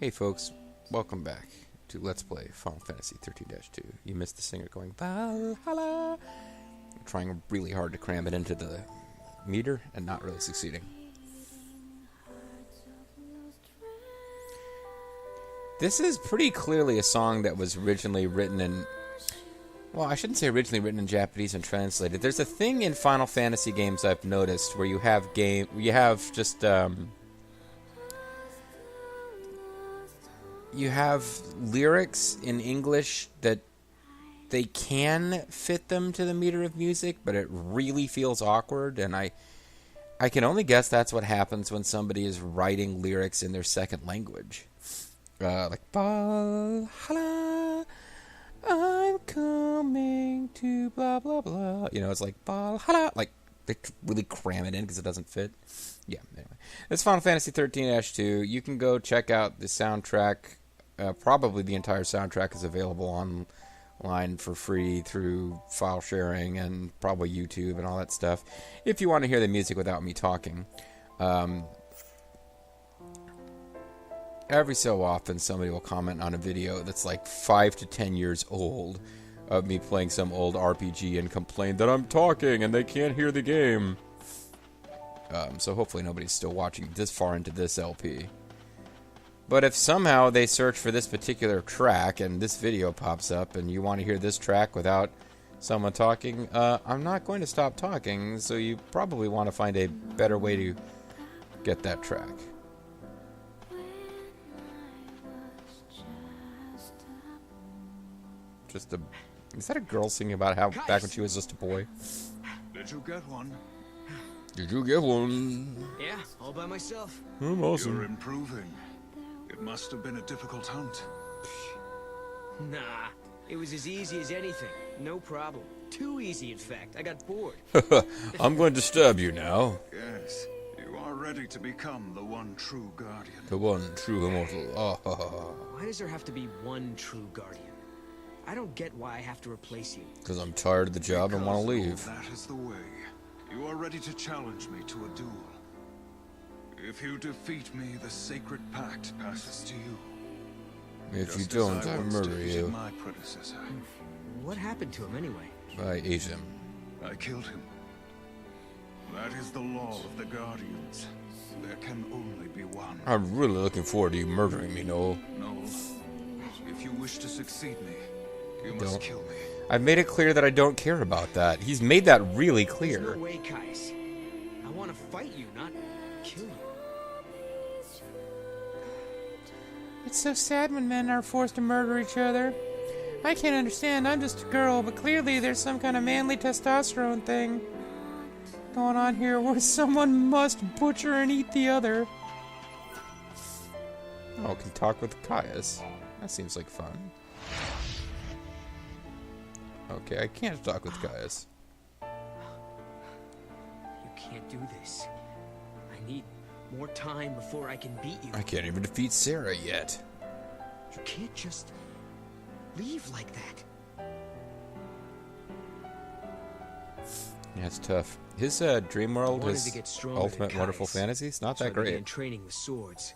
Hey folks, welcome back to Let's Play Final Fantasy XIII-2. You missed the singer going Valhalla. I'm trying really hard to cram it into the meter and not really succeeding. This is pretty clearly a song that was originally written in... Well, I shouldn't say originally written in Japanese and translated. There's a thing in Final Fantasy games I've noticed where you have you have lyrics in English that they can fit them to the meter of music, but it really feels awkward, and I can only guess that's what happens when somebody is writing lyrics in their second language. Like, Valhalla, I'm coming to blah, blah, blah. You know, it's like, Valhalla. Like, they really cram it in because it doesn't fit. Yeah, anyway. It's Final Fantasy XIII-2. You can go check out the soundtrack. Probably the entire soundtrack is available online for free through file sharing and probably YouTube and all that stuff. If you want to hear the music without me talking. Every so often somebody will comment on a video that's like 5 to 10 years old of me playing some old RPG and complain that I'm talking and they can't hear the game. So hopefully nobody's still watching this far into this LP. But if somehow they search for this particular track and this video pops up and you want to hear this track without someone talking, I'm not going to stop talking, so you probably want to find a better way to get that track. Is that a girl singing about how back when she was just a boy? Did you get one? Did you get one? Yeah, all by myself. I'm awesome. You're improving. It must have been a difficult hunt. Nah, it was as easy as anything. No problem. Too easy, in fact. I got bored. I'm going to stab you now. Yes, you are ready to become the one true guardian. The one true immortal. Why does there have to be one true guardian? I don't get why I have to replace you. Because I'm tired of the job and want to leave. That is the way. You are ready to challenge me to a duel. If you defeat me, the sacred pact passes to you. If you don't, I murder you. My predecessor. What happened to him anyway? I ate him. I killed him. That is the law of the Guardians. There can only be one. I'm really looking forward to you murdering me, Noel. Noel, if you wish to succeed me, you must kill me. I've made it clear that I don't care about that. He's made that really clear. There's no way, Kais. I want to fight you, not kill you. It's so sad when men are forced to murder each other. I can't understand, I'm just a girl, but clearly there's some kind of manly testosterone thing going on here where someone must butcher and eat the other. Oh, can talk with Caius. That seems like fun. Okay, I can't talk with Caius. You can't do this. I need more time before I can beat you. I can't even defeat Sarah yet. You can't just leave like that. Yeah, it's tough. His Dream World, his Ultimate Wonderful Fantasy, it's not that great. I began training with swords.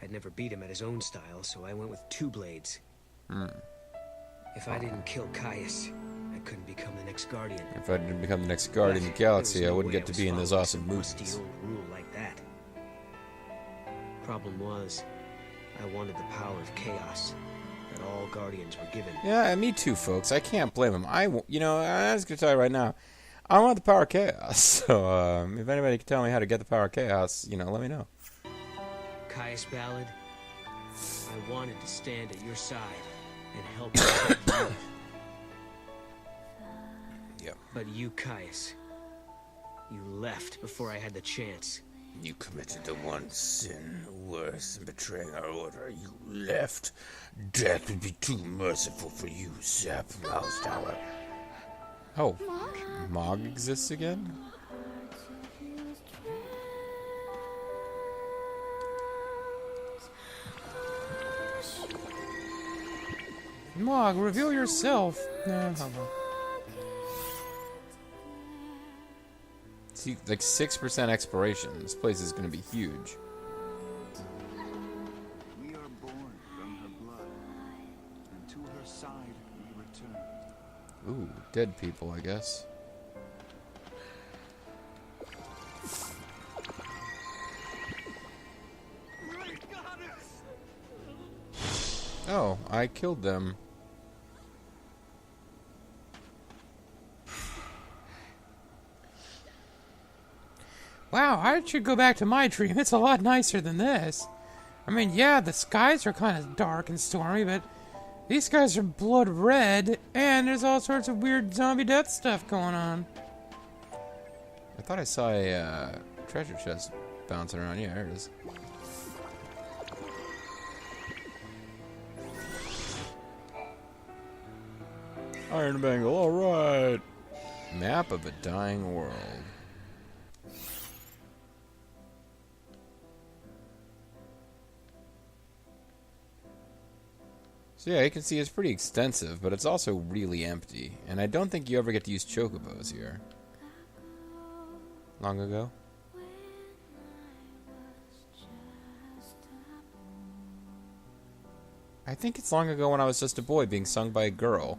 I'd never beat him at his own style, so I went with 2 blades. If I didn't kill Caius, I couldn't become the next Guardian. If I didn't become the next Guardian of the Galaxy, I wouldn't get to be in those awesome movies. Old rule like that. Problem was, I wanted the power of chaos that all Guardians were given. Yeah, me too, folks. I can't blame him. I was going to tell you right now, I want the power of chaos. So, if anybody can tell me how to get the power of chaos, let me know. Caius Ballad, I wanted to stand at your side and help protect you. Yep. But you, Caius, you left before I had the chance. You committed the one sin worse than betraying our order. You left. Death would be too merciful for you, Zap Roustower. Oh, Mog exists again? Mog, reveal yourself. See, like 6% expiration. This place is going to be huge. We are side we return. Ooh, dead people, I guess. Oh, I killed them. Wow, I should go back to my dream. It's a lot nicer than this. I mean, yeah, the skies are kind of dark and stormy, but these guys are blood red, and there's all sorts of weird zombie death stuff going on. I thought I saw a treasure chest bouncing around. Yeah, there it is. Iron Bangle, alright! Map of a dying world. So yeah, you can see it's pretty extensive, but it's also really empty. And I don't think you ever get to use chocobos here. Long ago? I think it's long ago when I was just a boy being sung by a girl.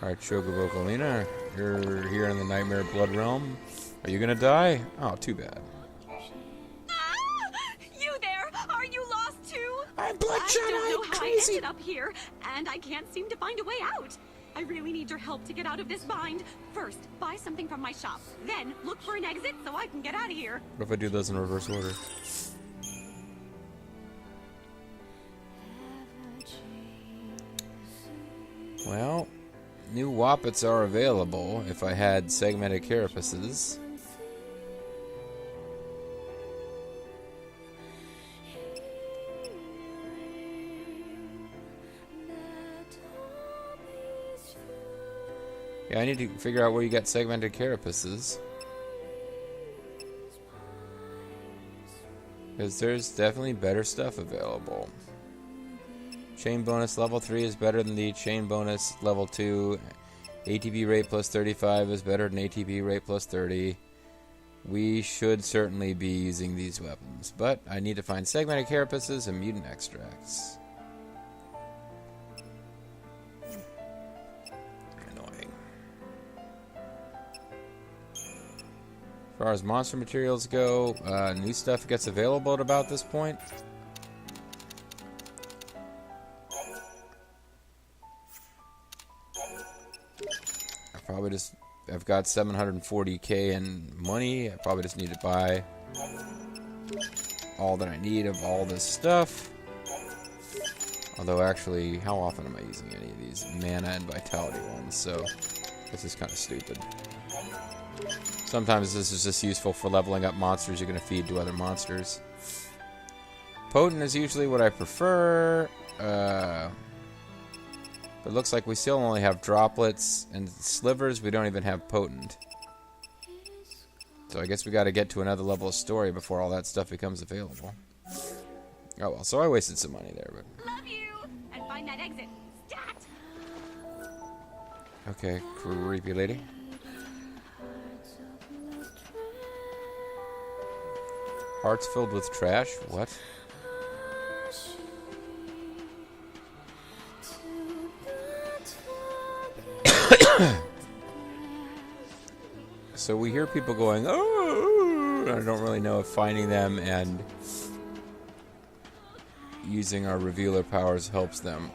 Alright, Chocobo Kalina, you're here in the Nightmare Blood Realm. Are you gonna die? Oh, too bad. You there? Are you lost too? I'm bloodshot, I don't know I'm how crazy. I ended up here, and I can't seem to find a way out. I really need your help to get out of this bind. First, buy something from my shop. Then, look for an exit so I can get out of here. What if I do those in reverse order? Well, new Woppets are available if I had segmented carapaces. Yeah, I need to figure out where you got segmented carapaces. Because there's definitely better stuff available. Chain bonus level 3 is better than the chain bonus level 2. ATB rate plus 35 is better than ATB rate plus 30. We should certainly be using these weapons, but I need to find segmented carapaces and mutant extracts. Annoying. As far as monster materials go, new stuff gets available at about this point. I've got 740k in money. I probably just need to buy all that I need of all this stuff. Although actually, how often am I using any of these mana and vitality ones? So this is kind of stupid. Sometimes this is just useful for leveling up monsters you're going to feed to other monsters. Potent is usually what I prefer. But it looks like we still only have droplets and slivers. We don't even have potent. So I guess we got to get to another level of story before all that stuff becomes available. Oh well, so I wasted some money there, but... Love you! And find that exit. Stat! Okay, creepy lady. Hearts filled with trash? What? So we hear people going, oh, I don't really know if finding them and using our revealer powers helps them.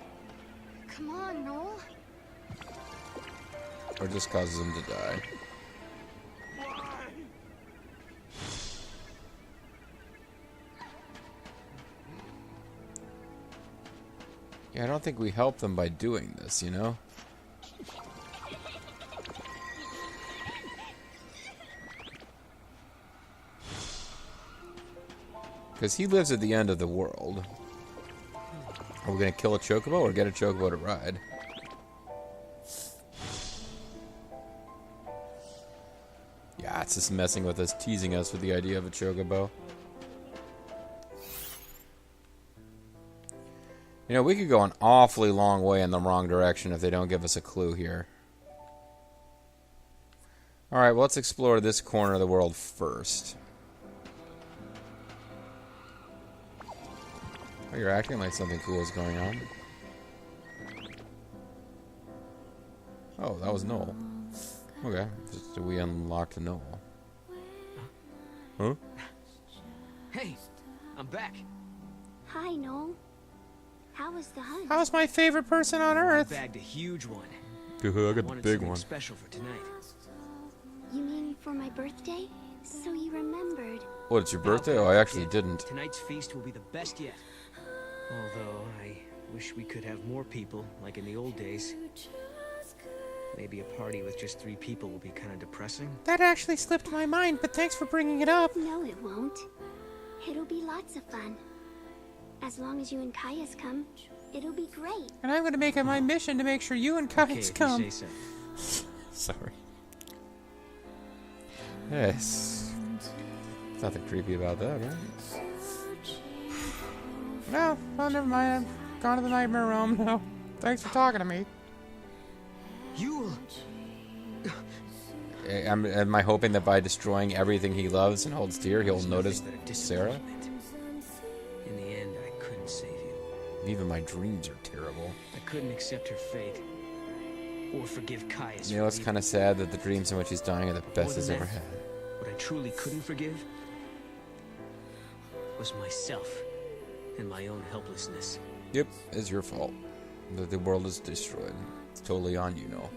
Come on, Noel. Or just causes them to die. Yeah, I don't think we help them by doing this, you know? Because he lives at the end of the world. Are we going to kill a chocobo or get a chocobo to ride? Yeah, it's just messing with us, teasing us with the idea of a chocobo. You know, we could go an awfully long way in the wrong direction if they don't give us a clue here. Alright, well, let's explore this corner of the world first. Oh, you're acting like something cool is going on. Oh, that was Noel. Okay, just we unlocked Noel. Huh? Hey, I'm back. Hi, Noel. How was the hunt? How's my favorite person on I Earth? bagged a huge one. I got the Wanted big something one. special for tonight. You mean for my birthday? So you remembered. What, it's your birthday? Oh, I actually didn't. Tonight's feast will be the best yet. Although, I wish we could have more people, like in the old days. Maybe a party with just 3 people will be kind of depressing. That actually slipped my mind, but thanks for bringing it up. No, it won't. It'll be lots of fun. As long as you and Caius come, it'll be great. And I'm going to make it my mission to make sure you and Okay, Caius if come. you say so. Sorry. Yes. Nothing creepy about that, right? No, well, never mind. I've gone to the nightmare realm now. Thanks for talking to me. Yule! Am I hoping that by destroying everything he loves and holds dear, he'll notice Nothing but a Sarah? disappointment. In the end, I couldn't save you. Even my dreams are terrible. I couldn't accept her fate. Or forgive Caius. You know, it's kind of sad that the dreams in which he's dying are the best he's ever had. What I truly couldn't forgive was myself and my own helplessness. Yep, it's your fault that the world is destroyed. It's totally on you, Noel.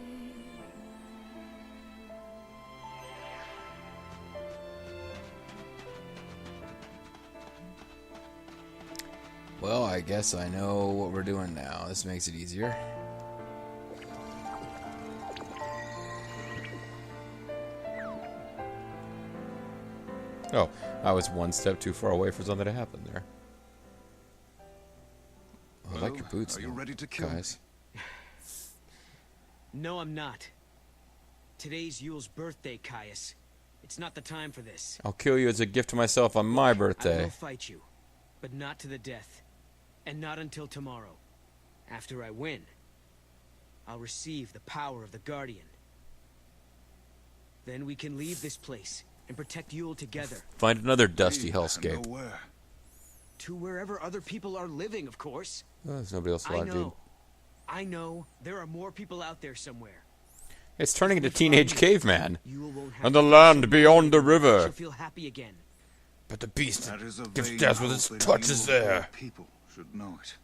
Well, I guess I know what we're doing now. This makes it easier. Oh, I was one step too far away for something to happen there. I like your boots, Are you though, ready to kill guys. No, I'm not. Today's Yule's birthday, Caius. It's not the time for this. I'll kill you as a gift to myself on my I birthday. will fight you, but not to the death. And not until tomorrow. After I win, I'll receive the power of the Guardian. Then we can leave this place and protect Yule together. Find another dusty Me, hellscape. nowhere. To wherever other people are living, of course. Oh, there's nobody else I alive, dude. know. I know. There are more people out there somewhere. It's turning into teenage caveman. Yule won't have And the to land fight beyond the She'll river. feel happy again. But the beast That is a gives vain death with hope its that touches you, of all there. people should know it.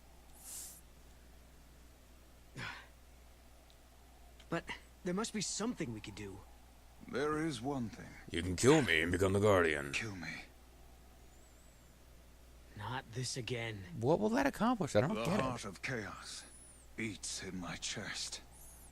But there must be something we could do. There is one thing. You can kill me and become the Guardian. Kill me. Not this again. What will that accomplish? I don't The get heart it. of chaos beats in my chest.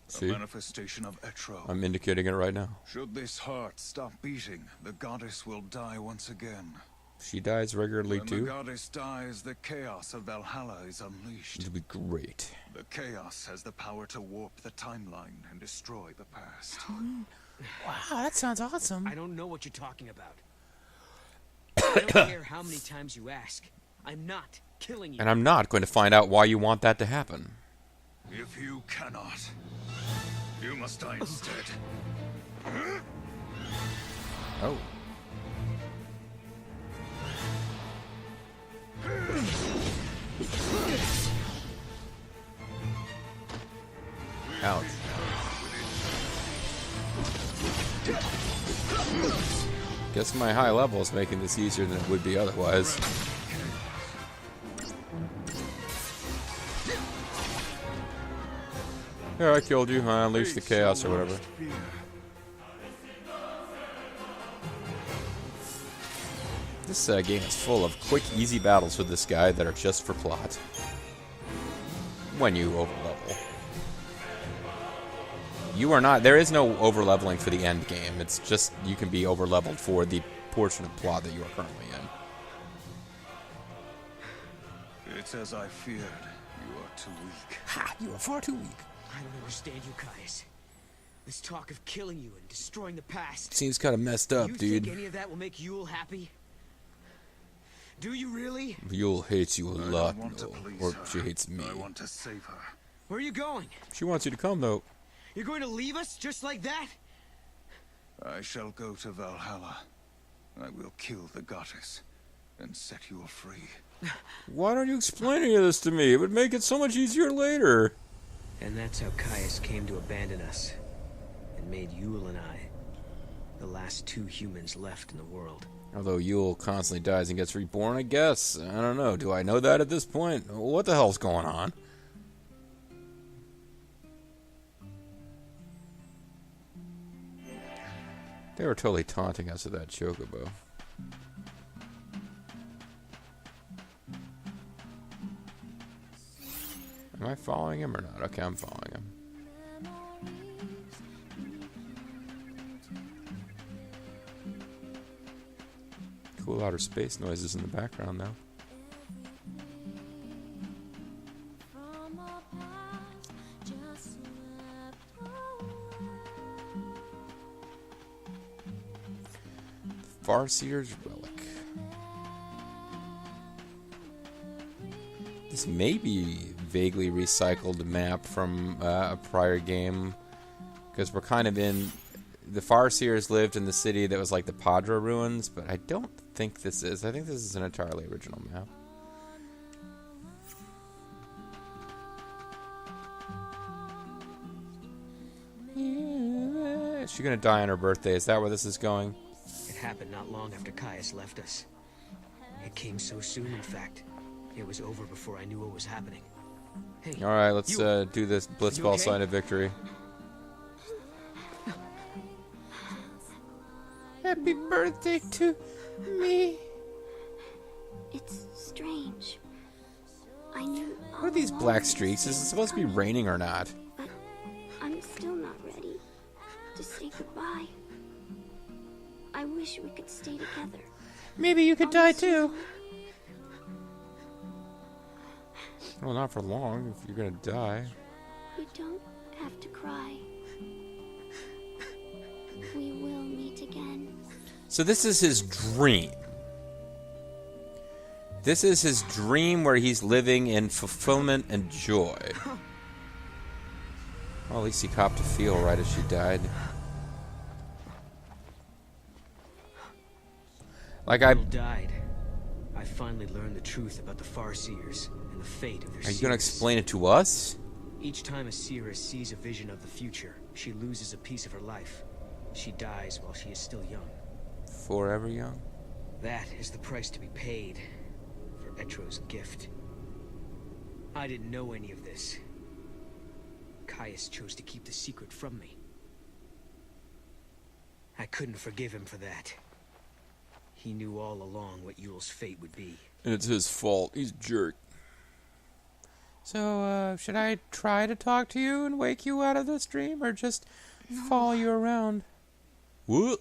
See? A manifestation of XIII. I'm indicating it right now. Should this heart stop beating, the goddess will die once again. She dies regularly When the too. goddess dies, the chaos of Valhalla is unleashed. It'll be great. The chaos has the power to warp the timeline and destroy the past. Wow, that sounds awesome. I don't know what you're talking about. I don't care how many times you ask. I'm not killing you. And I'm not going to find out why you want that to happen. If you cannot, you must die instead. Oh. Ouch. Guess my high level is making this easier than it would be otherwise. Yeah, I killed you. I unleashed the chaos or whatever. This game is full of quick, easy battles with this guy that are just for plot. When you overlevel. You are not... There is no overleveling for the end game. It's just you can be overleveled for the portion of plot that you are currently in. It's as I feared. You are too weak. Ha! You are far too weak. I don't understand you, Caius. This talk of killing you and destroying the past. Seems kind of messed up, You dude. think any of that will make Yule happy? Do you really? Yule hates you a I lot, don't want to Noel. please Or her. she hates me. I want to save her. Where are you going? She wants you to come, though. You're going to leave us just like that? I shall go to Valhalla. I will kill the goddess and set you free. Why don't you explain any of this to me? It would make it so much easier later. And that's how Caius came to abandon us. And made Yule and I the last two humans left in the world. Although Yule constantly dies and gets reborn, I guess. I don't know. Do I know that at this point? What the hell's going on? They were totally taunting us with that chocobo. Am I following him or not? Okay, I'm following him. Cool outer space noises in the background, though. Farseer's Relic. This may be vaguely recycled map from a prior game, because we're kind of in... The Farseers lived in the city that was like the Padra ruins, but I don't think this is. I think this is an entirely original map. Yeah. Is she gonna die on her birthday? Is that where this is going? It happened not long after Caius left us. It came so soon, in fact. It was over before I knew what was happening. Hey, Alright, let's you- do this you blitzball okay? sign of victory. Happy birthday to me. It's strange. I knew all What are these along black this streaks? Is it was supposed to be coming, raining or not? But I'm still not ready to say goodbye. I wish we could stay together. Maybe you could die too. Well, not for long, if you're gonna die. You don't have to cry. We will meet again. So this is his dream. This is his dream where he's living in fulfillment and joy. Well, at least he copped a feel right as she died. Like Yule died. I finally learned the truth about the Farseers and the fate of their Are you gonna seers. explain it to us? Each time a seeress sees a vision of the future, she loses a piece of her life. She dies while she is still young. Forever young? That is the price to be paid for Etro's gift. I didn't know any of this. Caius chose to keep the secret from me. I couldn't forgive him for that. He knew all along what Yule's fate would be. And it's his fault. He's a jerk. So, should I try to talk to you and wake you out of this dream, or just follow you around? What?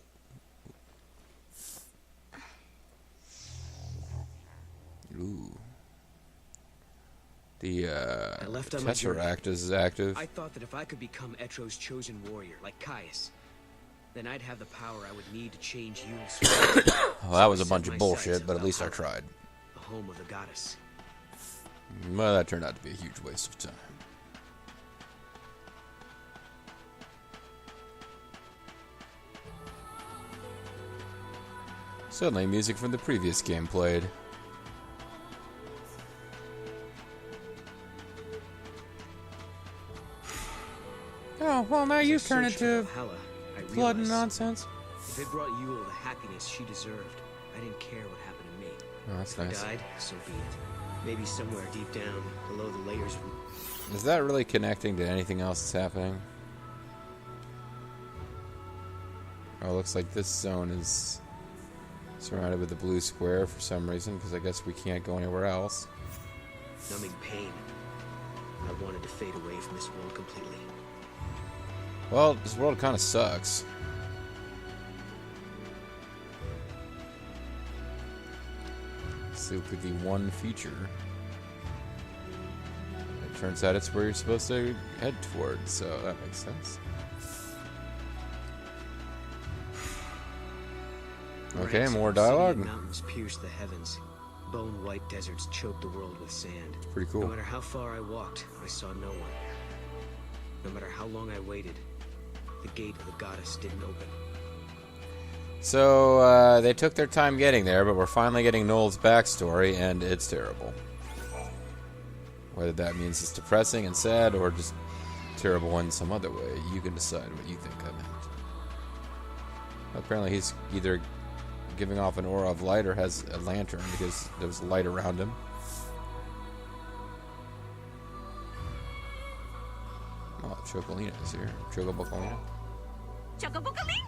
Ooh. The I left on my journey. Tesseract is active. I thought that if I could become Etro's chosen warrior, like Caius, then I'd have the power I would need to change Yule's fate. Well, that was a So I bunch set of my bullshit, sights but on at least I Valhalla, tried. the home of the goddess. Well, that turned out to be a huge waste of time. Suddenly, music from the previous game played. Oh, well, now you As I turn searched for into Valhalla, I blood and realized nonsense. if it brought Yule the happiness she deserved, I didn't care what happened to me. Oh, that's If I nice. died, so be it. Maybe somewhere deep down, below the layers of... Is that really connecting to anything else that's happening? Oh, it looks like this zone is surrounded with a blue square for some reason, because I guess we can't go anywhere else. numbing pain. I wanted to fade away from this world completely. Well, this world kind of sucks. So it could be one feature. It turns out it's where you're supposed to head towards, so that makes sense. Okay, Ranks more of obsidian dialogue. Mountains pierce the heavens. bone-white deserts choked the world with sand. Pretty cool. No matter how far I walked, I saw no one. No matter how long I waited, the gate of the goddess didn't open. So, they took their time getting there, but we're finally getting Noel's backstory, and it's terrible. Whether that means it's depressing and sad, or just terrible in some other way, you can decide what you think I meant. Apparently he's either giving off an aura of light or has a lantern, because there's light around him. Oh, Chocolina is here. Chocobocolina. Chocobocolina!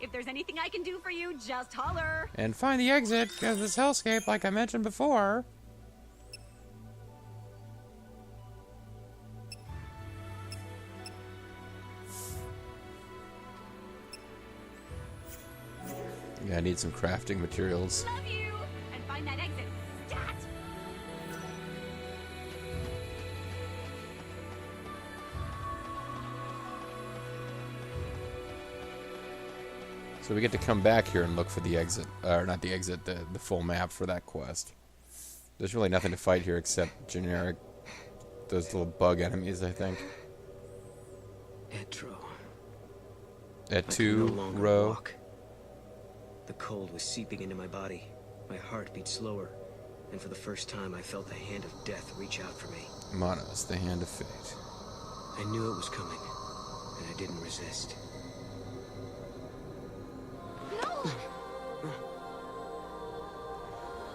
If there's anything I can do for you, just holler. And find the exit of this hellscape like I mentioned before. Yeah, I need some crafting materials. Love you! And find that exit. Stat! So we get to come back here and look for the exit. Or not the exit, the full map for that quest. There's really nothing to fight here except generic... those little bug enemies, I think. Etro. At I could 2 no longer row. walk. The cold was seeping into my body. My heart beat slower, and for the first time I felt the hand of death reach out for me. Monos, the hand of fate. I knew it was coming, and I didn't resist. No!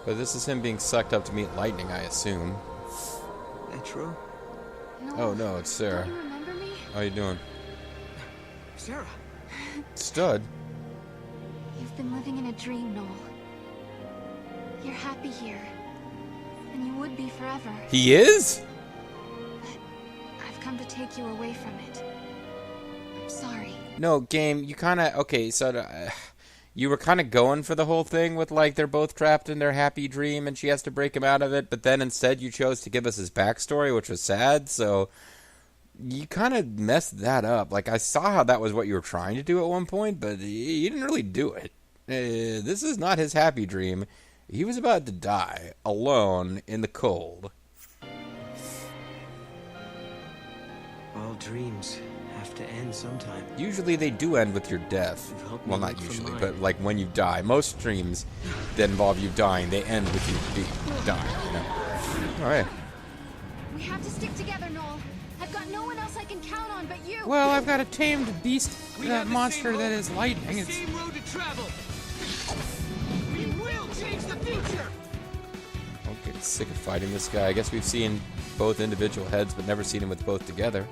But this is him being sucked up to meet lightning, I assume. Etro? No. Oh no, it's Sarah. Don't you remember me? How you doing? Sarah! Stud? You've been living in a dream, Noel. You're happy here. And you would be forever. He is? I've come to take you away from it. I'm sorry. No, game, you kinda... Okay, so... you were kinda going for the whole thing with, like, they're both trapped in their happy dream and she has to break him out of it, but then instead you chose to give us his backstory, which was sad, so... You kind of messed that up. Like, I saw how that was what you were trying to do at one point, but you didn't really do it. This is not his happy dream. He was about to die, alone, in the cold. All dreams have to end sometime. Usually they do end with your death. You've helped me Well, not look for usually, mine. but like when you die. Most dreams that involve you dying, they end with you dying. You know? All right. We have to stick together, Noel. I've got no one else I can count on but you. Well, I've got a tamed beast monster that is lightning. It's Same road to travel. We will change the future. I'm getting sick of fighting this guy. I guess we've seen both individual heads, but never seen him with both together.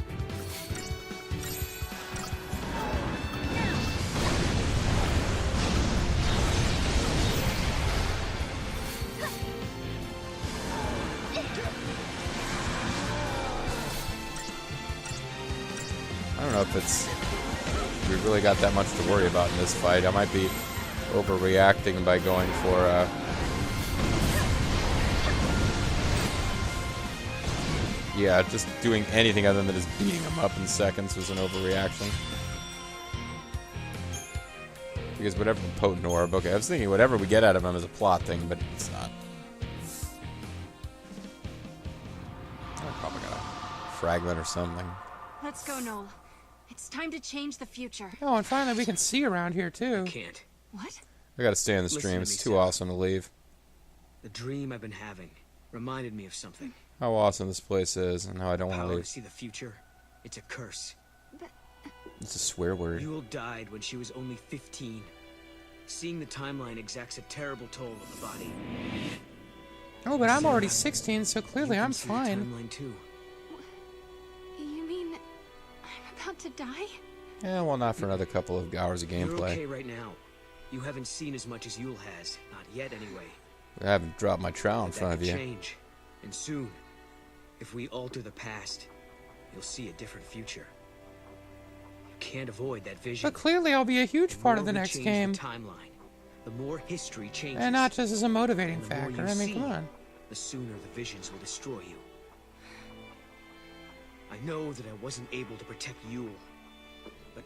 I don't know if it's... we really got that much to worry about in this fight. I might be overreacting by going for... yeah, just doing anything other than just beating him up in seconds was an overreaction. Because whatever potent orb... okay, I was thinking whatever we get out of him is a plot thing, but it's not. I probably got a fragment or something. Let's go, Noel. It's time to change the future. oh, and finally we can see around here too. Can't. What? I gotta stay in the Listen stream. to It's me, too Sarah. awesome to leave. The dream I've been having reminded me of something. How awesome this place is, and how I don't want to Power to leave. see the future. It's a curse. It's a swear word. Yule died when she was only 15. Seeing the timeline exacts a terrible toll on the body. Oh, but I'm already 16, so clearly You can I'm see the fine. timeline too. You mean I'm about to die? Yeah, well, not for another couple of hours of You're gameplay. okay right now. You haven't seen as much as Yule has. Not yet, anyway. I haven't dropped my trowel in But front that of could you. change. And soon, if we alter the past, you'll see a different future. You can't avoid that vision. But clearly I'll be a huge part of more the we next change game. The timeline, the more history changes. And not just as a motivating And the more factor. you I mean, see, come on. the sooner the visions will destroy you. I know that I wasn't able to protect Yule, but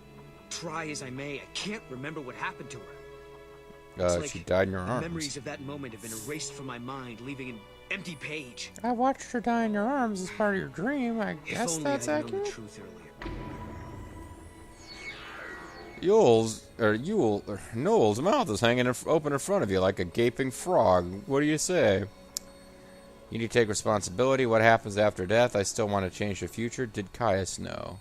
try as I may, I can't remember what happened to her. It's she like died in your the arms. memories of that moment have been erased from my mind, leaving an empty page. I watched her die in your arms as part of your dream. I guess that's I'd known the accurate. truth earlier. Noel's mouth is hanging open in front of you like a gaping frog. What do you say? You need to take responsibility. What happens after death? I still want to change the future. Did Caius know?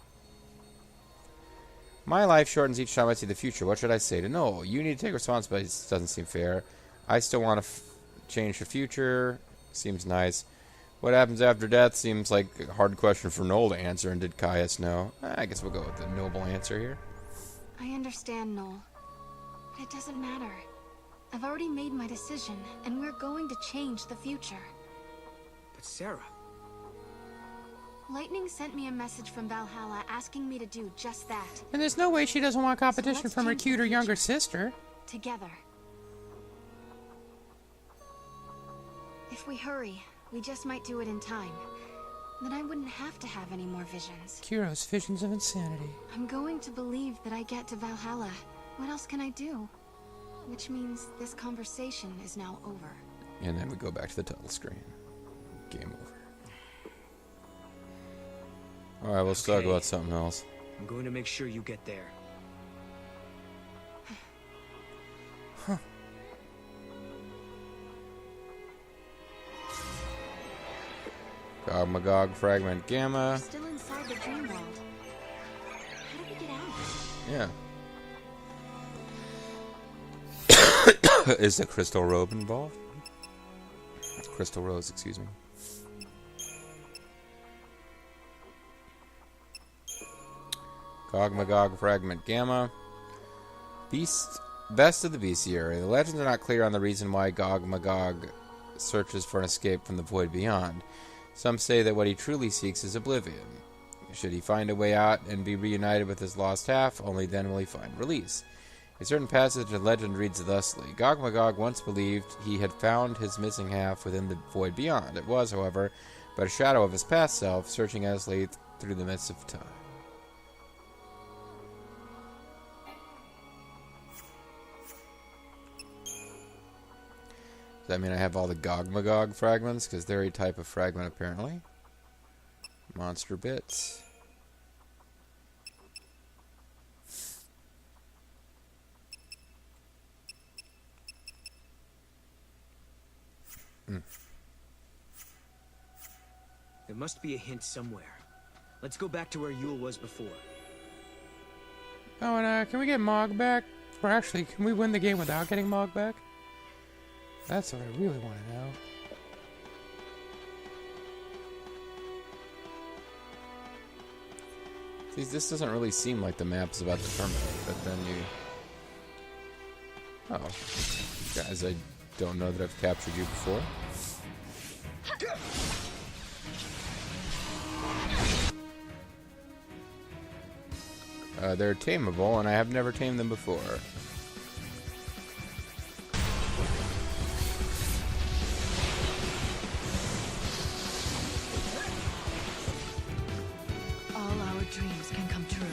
My life shortens each time I see the future. What should I say to Noel? You need to take responsibility. This doesn't seem fair. I still want to change the future. Seems nice. What happens after death? Seems like a hard question for Noel to answer. And did Caius know? I guess we'll go with the noble answer here. I understand, Noel. But it doesn't matter. I've already made my decision, and we're going to change the future. But Sarah... Lightning sent me a message from Valhalla asking me to do just that. And there's no way she doesn't want competition let's from her change the cuter younger future. sister. Together. If we hurry, we just might do it in time. Then I wouldn't have to have any more visions. Kiro's visions of insanity. I'm going to believe that I get to Valhalla. What else can I do? Which means this conversation is now over. And then we go back to the title screen. Game over. Alright, let's talk Okay. about something else. I'm going to make sure you get there. Gog Magog Fragment Gamma. We're still inside the dream world. How do we get out? Yeah. Is the crystal robe involved? Crystal rose, excuse me. Gog Magog Fragment Gamma. Best of the Bestiary. The legends are not clear on the reason why Gog Magog searches for an escape from the void beyond. Some say that what he truly seeks is oblivion. Should he find a way out and be reunited with his lost half, only then will he find release. A certain passage of legend reads thusly: Gog Magog once believed he had found his missing half within the void beyond. It was, however, but a shadow of his past self, searching endlessly through the midst of time. Does that mean I have all the Gog Magog fragments? Because they're a type of fragment, apparently. Monster bits. There must be a hint somewhere. Let's go back to where Yule was before. Oh, and can we get Mog back? Or actually, can we win the game without getting Mog back? That's what I really want to know. See, this doesn't really seem like the map is about to terminate, but then you... Oh. Guys, I don't know that I've captured you before. They're tameable, and I have never tamed them before. All our dreams can come true.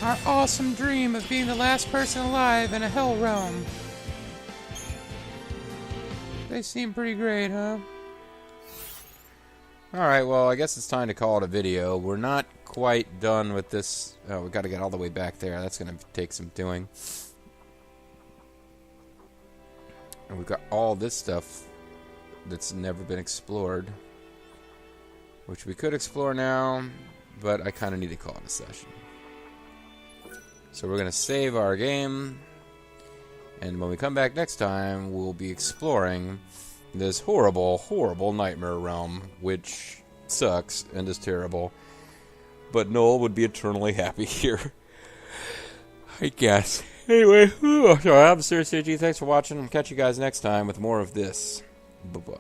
Our awesome dream of being the last person alive in a hell realm. They seem pretty great, huh? Alright, well, I guess it's time to call it a video. We're not quite done with this. Oh, we got to get all the way back there. That's going to take some doing. And we've got all this stuff that's never been explored, which we could explore now, but I kind of need to call it a session. So we're going to save our game, and when we come back next time, we'll be exploring this horrible, horrible nightmare realm, which sucks and is terrible. But Noel would be eternally happy here, I guess. Anyway, so I'm Sir CG. Thanks for watching. Catch you guys next time with more of this. Bye-bye.